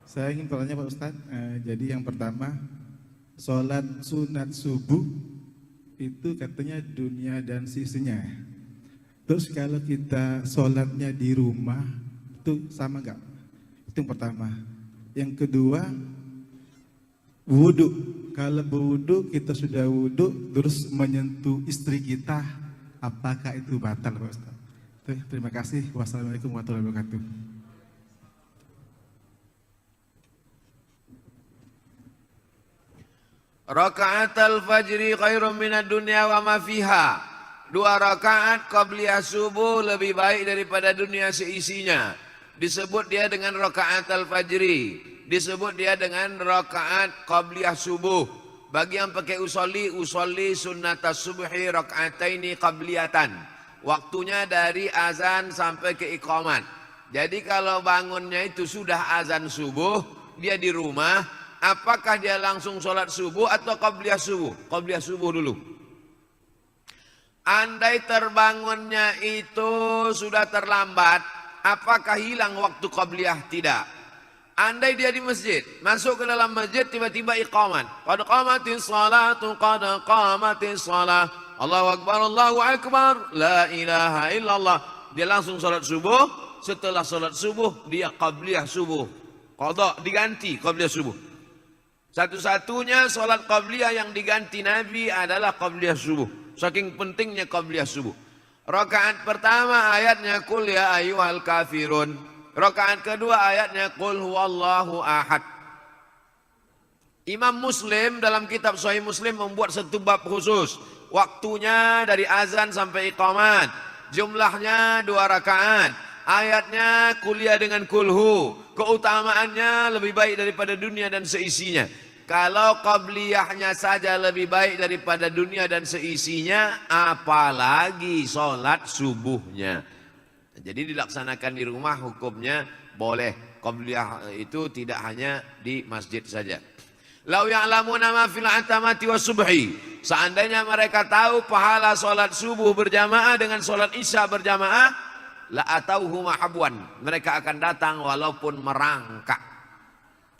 Saya ingin bertanya Pak Ustadz, jadi yang pertama, sholat sunat subuh itu katanya dunia dan sisinya. Terus kalau kita sholatnya di rumah, itu sama nggak? Itu yang pertama. Yang kedua, wudhu. Kalau berwudhu, kita sudah wudhu, terus menyentuh istri kita, apakah itu batal Pak Ustadz? Terima kasih. Wassalamualaikum warahmatullahi wabarakatuh. Raka'atul fajri khairum minad dunya wa ma fiha. 2 rakaat qabliyah subuh lebih baik daripada dunia seisinya. Disebut dia dengan raka'atul fajri, disebut dia dengan rakaat qabliyah subuh. Bagi yang pakai usolli sunnatas subhi raka'ataini qabliyatan. Waktunya dari azan sampai ke iqamat. Jadi kalau bangunnya itu sudah azan subuh, dia di rumah, apakah dia langsung sholat subuh atau qabliyah subuh? Qabliyah subuh dulu. Andai terbangunnya itu sudah terlambat, apakah hilang waktu qabliyah? Tidak. Andai dia di masjid, masuk ke dalam masjid, tiba-tiba iqamat. Qad qamatis salatu, qad qamatis salah. Allahu Akbar, Allahu Akbar, la ilaha illallah. Dia langsung sholat subuh. Setelah sholat subuh, dia qabliyah subuh. Qadha diganti qabliyah subuh. Satu-satunya sholat qabliyah yang diganti Nabi adalah qabliyah subuh. Saking pentingnya qabliyah subuh. Rakaat pertama ayatnya qul ya ayyuhal kafirun. Rakaat kedua ayatnya qul huwallahu ahad. Imam Muslim dalam kitab Sahih Muslim membuat satu bab khusus. Waktunya dari azan sampai iqamat. Jumlahnya 2 rakaat. Ayatnya kuliah dengan kulhu. Keutamaannya lebih baik daripada dunia dan seisinya. Kalau qabliyahnya saja lebih baik daripada dunia dan seisinya, apalagi sholat subuhnya. Jadi dilaksanakan di rumah hukumnya boleh. Qabliyah itu tidak hanya di masjid saja. Lau ya'lamuna ma fil atamati was subhi. Seandainya mereka tahu pahala sholat subuh berjamaah dengan sholat isya berjamaah, la atauhu mahabwan. Mereka akan datang walaupun merangkak.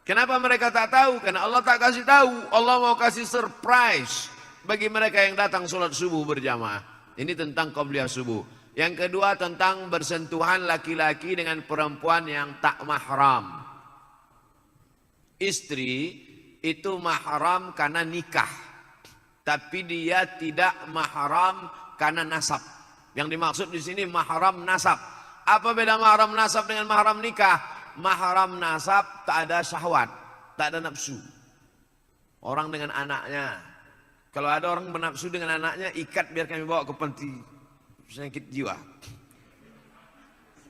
Kenapa mereka tak tahu? Karena Allah tak kasih tahu. Allah mau kasih surprise bagi mereka yang datang sholat subuh berjamaah. Ini tentang qabliyah subuh. Yang kedua tentang bersentuhan laki-laki dengan perempuan yang tak mahram. Istri itu mahram karena nikah, tapi dia tidak mahram karena nasab. Yang dimaksud di sini mahram nasab. Apa beda mahram nasab dengan mahram nikah? Mahram nasab tak ada syahwat, tak ada nafsu. Orang dengan anaknya, kalau ada orang bernafsu dengan anaknya, ikat biar kami bawa ke panti penyakit jiwa.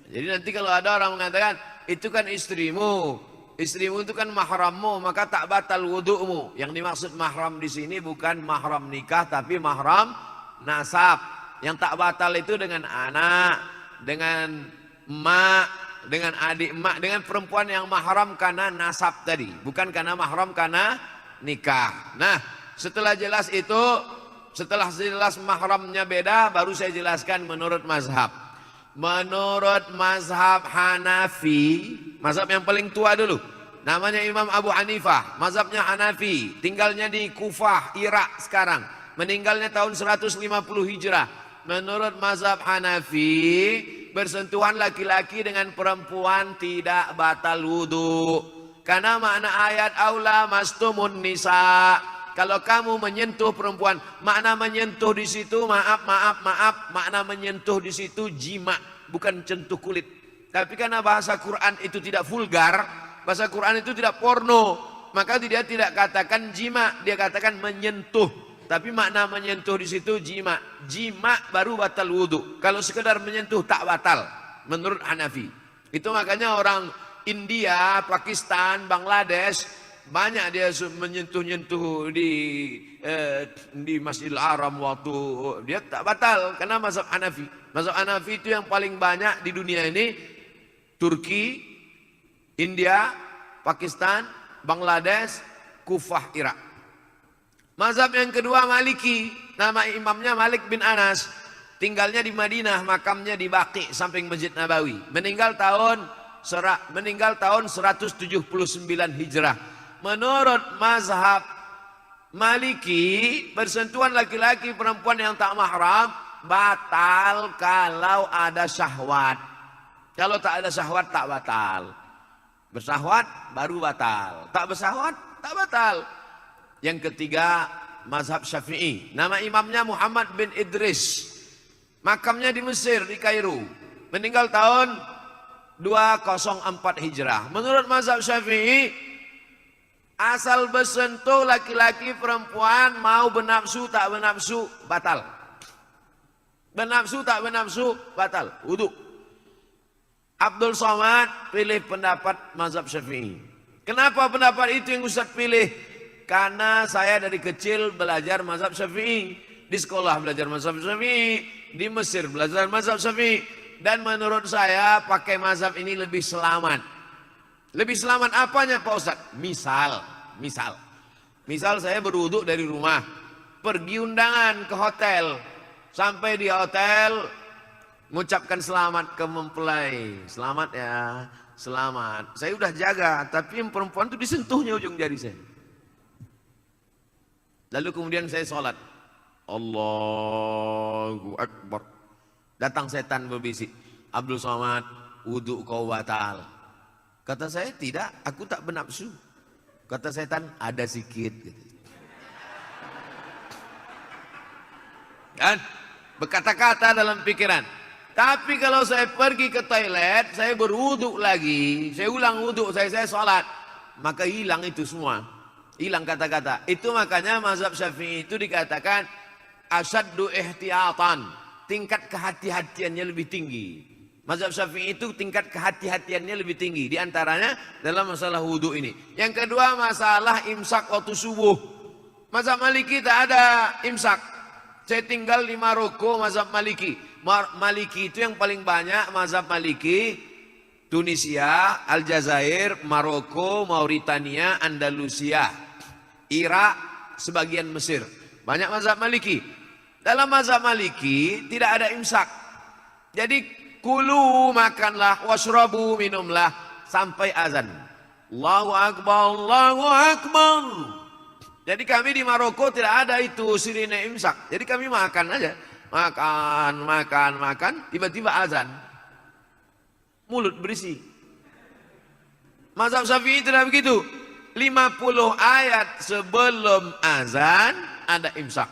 Jadi nanti kalau ada orang mengatakan itu kan istrimu, istrimu itu kan mahrammu, maka tak batal wudu'mu. Yang dimaksud mahram di sini bukan mahram nikah, tapi mahram nasab. Yang tak batal itu dengan anak, dengan emak, dengan adik emak, dengan perempuan yang mahram karena nasab tadi, bukan karena mahram karena nikah. Nah, setelah jelas itu, setelah jelas mahramnya beda, baru saya jelaskan menurut mazhab. Menurut mazhab Hanafi, mazhab yang paling tua dulu, namanya Imam Abu Hanifah, mazhabnya Hanafi, tinggalnya di Kufah, Irak sekarang, meninggalnya tahun 150 Hijrah. Menurut mazhab Hanafi, bersentuhan laki-laki dengan perempuan tidak batal wudu. Karena makna ayat aula mastumun nisa. Kalau kamu menyentuh perempuan, makna menyentuh di situ maaf, makna menyentuh di situ jima, bukan sentuh kulit. Tapi karena bahasa Quran itu tidak vulgar, bahasa Quran itu tidak porno, maka dia tidak katakan jima, dia katakan menyentuh. Tapi makna menyentuh di situ jima. Jima baru batal wudu. Kalau sekedar menyentuh tak batal menurut Hanafi. Itu makanya orang India, Pakistan, Bangladesh banyak dia menyentuh-nyentuh di Masjidil Haram waktu dia tak batal karena mazhab Hanafi. Mazhab Hanafi itu yang paling banyak di dunia ini. Turki, India, Pakistan, Bangladesh, Kufah, Irak. Mazhab yang kedua Maliki, nama imamnya Malik bin Anas. Tinggalnya di Madinah, makamnya di Baqi samping Masjid Nabawi. Meninggal tahun meninggal tahun 179 Hijrah. Menurut mazhab Maliki, bersentuhan laki-laki perempuan yang tak mahram batal kalau ada syahwat. Kalau tak ada syahwat tak batal. Bersahwat baru batal. Tak bersahwat tak batal. Yang ketiga, mazhab Syafi'i. Nama imamnya Muhammad bin Idris. Makamnya di Mesir, di Kairo. Meninggal tahun 204 Hijrah. Menurut mazhab Syafi'i, asal bersentuh laki-laki perempuan mau bernafsu tak bernafsu batal. Bernafsu tak bernafsu batal. Wudu. Abdul Somad pilih pendapat mazhab Syafi'i. Kenapa pendapat itu yang Ustaz pilih? Karena saya dari kecil belajar mazhab Syafi'i. Di sekolah belajar mazhab Syafi'i. Di Mesir belajar mazhab Syafi'i. Dan menurut saya pakai mazhab ini lebih selamat. Lebih selamat apanya Pak Ustaz? Misal saya berwuduk dari rumah, pergi undangan ke hotel, sampai di hotel mengucapkan selamat ke mempelai, selamat ya, selamat. Saya udah jaga, tapi yang perempuan itu disentuhnya ujung jari saya. Lalu kemudian saya sholat, Allahu Akbar. Datang setan berbisik, Abdul Somad, wudhu kau batal. Kata saya, tidak, aku tak bernafsu. Kata setan, ada sikit. Kan? Berkata-kata dalam pikiran. Tapi kalau saya pergi ke toilet, saya berwuduk lagi. Saya ulang wuduk, saya sholat. Maka hilang itu semua. Hilang kata-kata. Itu makanya mazhab Syafi'i itu dikatakan asyaddu ihtiyatan. Tingkat kehati-hatiannya lebih tinggi. Mazhab Syafi'i itu tingkat kehati-hatiannya lebih tinggi. Di antaranya dalam masalah wudhu ini. Yang kedua masalah imsak waktu subuh. Mazhab Maliki tak ada imsak. Saya tinggal di Maroko, mazhab Maliki. Maliki itu yang paling banyak mazhab Maliki. Tunisia, Aljazair, Maroko, Mauritania, Andalusia, Irak, sebagian Mesir. Banyak mazhab Maliki. Dalam mazhab Maliki tidak ada imsak. Jadi kulu makanlah, washrabu minumlah sampai azan. Allahu Akbar, Allahu Akbar. Jadi kami di Maroko tidak ada itu sirine imsak. Jadi kami makan aja. Makan. Tiba-tiba azan. Mulut berisi. Mazhab Syafi'i tidak begitu. 50 ayat sebelum azan ada imsak.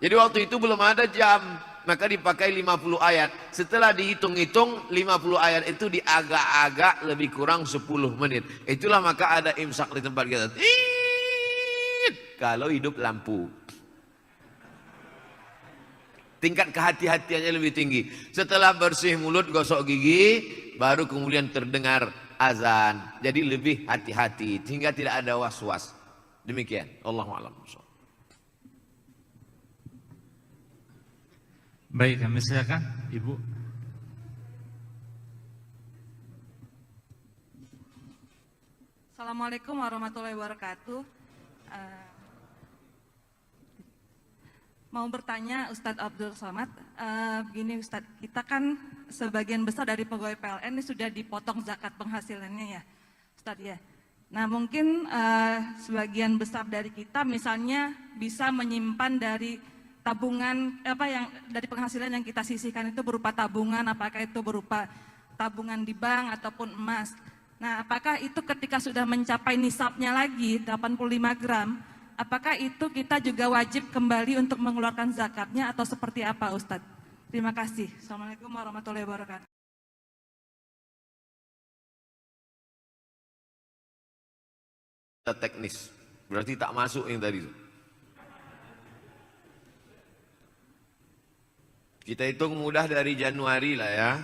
Jadi waktu itu belum ada jam. Maka dipakai 50 ayat. Setelah dihitung-hitung 50 ayat itu diagak-agak lebih kurang 10 menit. Itulah maka ada imsak di tempat kita. Kalau hidup lampu. Tingkat kehati-hatiannya lebih tinggi. Setelah bersih mulut, gosok gigi, baru kemudian terdengar azan. Jadi lebih hati-hati sehingga tidak ada was-was. Demikian. Allahu a'lam. Baik, kami silakan Ibu. Assalamualaikum warahmatullahi wabarakatuh. Mau bertanya Ustadz Abdul Somad, begini Ustadz, kita kan sebagian besar dari pegawai PLN ini sudah dipotong zakat penghasilannya ya, Ustadz ya. Nah mungkin sebagian besar dari kita misalnya bisa menyimpan dari tabungan yang dari penghasilan yang kita sisihkan itu berupa tabungan, apakah itu berupa tabungan di bank ataupun emas. Nah, apakah itu ketika sudah mencapai nisabnya lagi 85 gram, apakah itu kita juga wajib kembali untuk mengeluarkan zakatnya atau seperti apa Ustadz? Terima kasih. Assalamualaikum warahmatullahi wabarakatuh. Teknis, berarti tak masuk yang tadi itu. Kita hitung mudah dari Januari lah ya.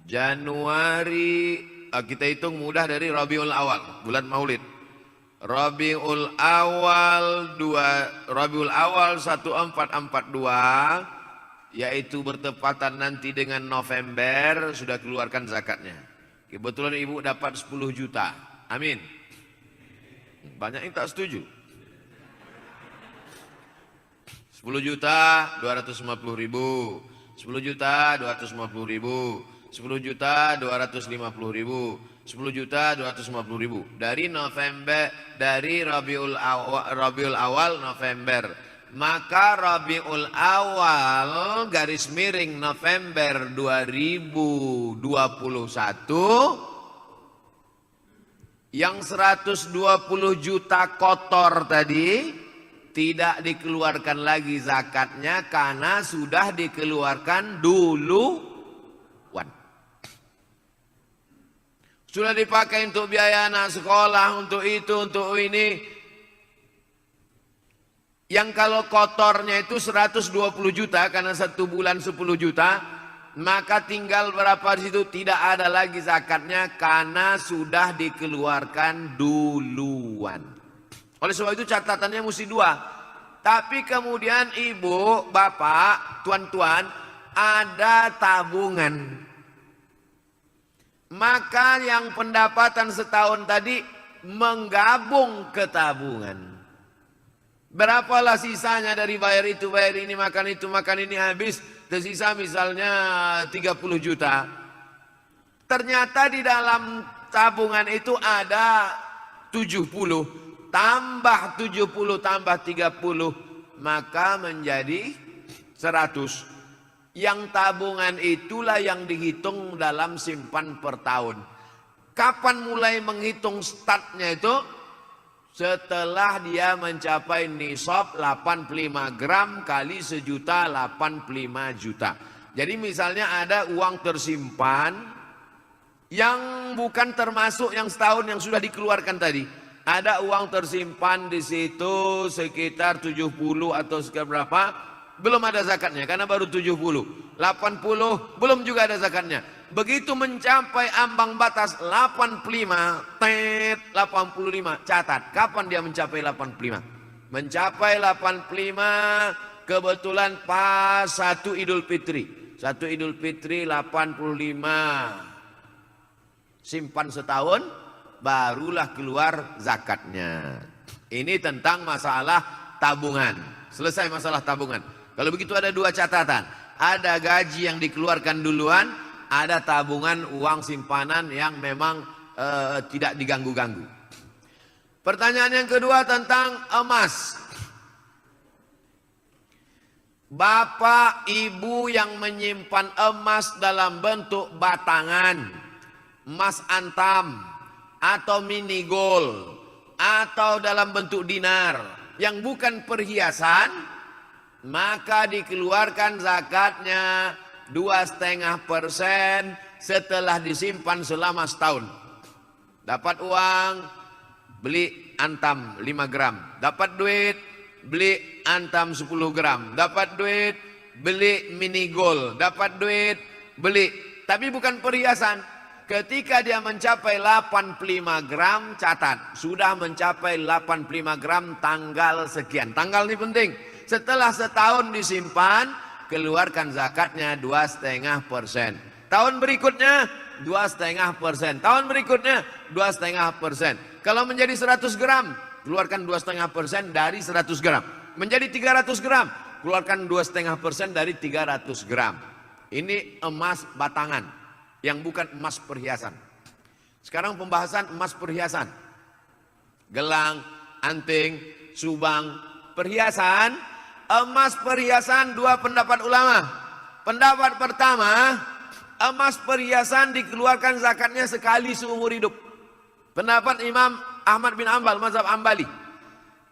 Januari, kita hitung mudah dari Rabiul Awal, bulan Maulid. Rabiul Awal 1442, yaitu bertepatan nanti dengan November, sudah keluarkan zakatnya. Kebetulan ibu dapat 10 juta. Amin. Banyak yang tak setuju. 10 juta 250 ribu, 10 juta 250 ribu, 10 juta 250.000, 10 juta 250.000. Dari November, dari Rabiul Awal November. Maka Rabiul Awal garis miring November 2021 yang 120 juta kotor tadi tidak dikeluarkan lagi zakatnya karena sudah dikeluarkan duluan. Sudah dipakai untuk biaya anak sekolah, untuk itu, untuk ini. Yang kalau kotornya itu 120 juta karena 1 bulan 10 juta, maka tinggal berapa di situ tidak ada lagi zakatnya karena sudah dikeluarkan duluan. Oleh sebab itu catatannya mesti 2. Tapi kemudian ibu, bapak, tuan-tuan ada tabungan. Maka yang pendapatan setahun tadi menggabung ke tabungan. Berapalah sisanya dari bayar itu, bayar ini, makan itu, makan ini habis. Tersisa misalnya 30 juta. Ternyata di dalam tabungan itu ada 70. Tambah 70 tambah 30. Maka menjadi 100. Yang tabungan itulah yang dihitung dalam simpan per tahun. Kapan mulai menghitung startnya itu? Setelah dia mencapai nisab 85 gram kali 1.085 juta. Jadi misalnya ada uang tersimpan yang bukan termasuk yang setahun yang sudah dikeluarkan tadi. Ada uang tersimpan di situ sekitar 70 atau sekitar berapa? Belum ada zakatnya karena baru 70. 80 belum juga ada zakatnya. Begitu mencapai ambang batas 85, 85, catat. Kapan dia mencapai 85? Mencapai 85 kebetulan pas 1 Idul Fitri. 1 Idul Fitri 85. Simpan setahun, barulah keluar zakatnya. Ini tentang masalah tabungan. Selesai masalah tabungan. Kalau begitu ada 2 catatan. Ada gaji yang dikeluarkan duluan, ada tabungan uang simpanan yang memang tidak diganggu-ganggu. Pertanyaan yang kedua tentang emas. Bapak ibu yang menyimpan emas dalam bentuk batangan, emas antam atau mini gold atau dalam bentuk dinar yang bukan perhiasan, maka dikeluarkan zakatnya 2,5% setelah disimpan selama setahun. Dapat uang, beli antam 5 gram. Dapat duit, beli antam 10 gram. Dapat duit, beli mini gold. Dapat duit, beli. Tapi bukan perhiasan. Ketika dia mencapai 85 gram, catat. Sudah mencapai 85 gram tanggal sekian. Tanggal ini penting. Setelah setahun disimpan, keluarkan zakatnya 2,5%. Tahun berikutnya 2,5%. Tahun berikutnya 2,5%. Kalau menjadi 100 gram, keluarkan 2,5% dari 100 gram. Menjadi 300 gram, keluarkan 2,5% dari 300 gram. Ini emas batangan yang bukan emas perhiasan. Sekarang pembahasan emas perhiasan. Gelang, anting, subang, perhiasan. Emas perhiasan 2 pendapat ulama. Pendapat pertama, emas perhiasan dikeluarkan zakatnya sekali seumur hidup. Pendapat Imam Ahmad bin Ambal, mazhab Ambali.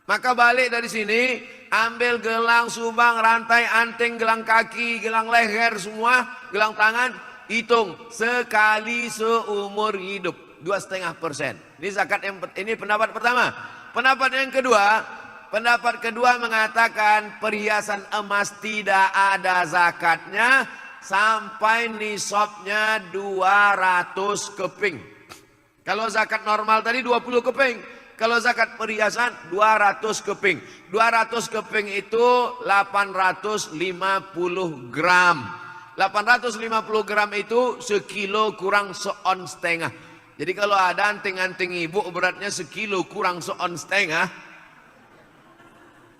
Maka balik dari sini, ambil gelang, subang, rantai, anting, gelang kaki, gelang leher, semua, gelang tangan, hitung sekali seumur hidup 2,5%. Ini zakat yang ini pendapat pertama. Pendapat yang kedua, mengatakan perhiasan emas tidak ada zakatnya sampai nisabnya 200 keping. Kalau zakat normal tadi 20 keping. Kalau zakat perhiasan 200 keping. 200 keping itu 850 gram. 850 gram itu sekilo kurang seon setengah. Jadi kalau ada anting-anting ibu beratnya sekilo kurang seon setengah,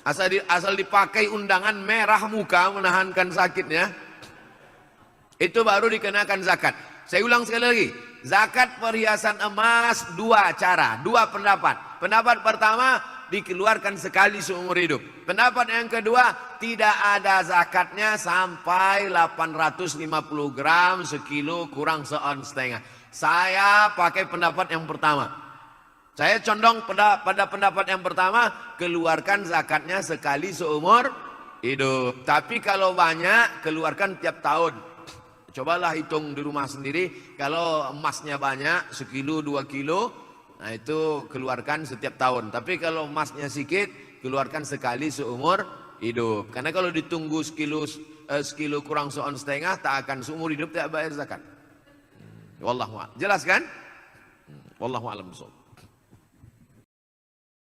asal dipakai undangan merah muka menahankan sakitnya, itu baru dikenakan zakat. Saya ulang sekali lagi. Zakat perhiasan emas dua cara, dua pendapat. Pendapat pertama, dikeluarkan sekali seumur hidup. Pendapat yang kedua, tidak ada zakatnya sampai 850 gram, sekilo kurang seon setengah. Saya pakai pendapat yang pertama. Saya condong pada pendapat yang pertama, keluarkan zakatnya sekali seumur hidup. Tapi kalau banyak, keluarkan tiap tahun. Cobalah hitung di rumah sendiri, kalau emasnya banyak, sekilo, 2 kilo, nah itu keluarkan setiap tahun. Tapi kalau emasnya sedikit, keluarkan sekali seumur hidup. Karena kalau ditunggu sekilo kurang seon setengah, tak akan seumur hidup, tak bayar zakat. Wallahu a'lam. Jelas kan? Wallahu a'lam.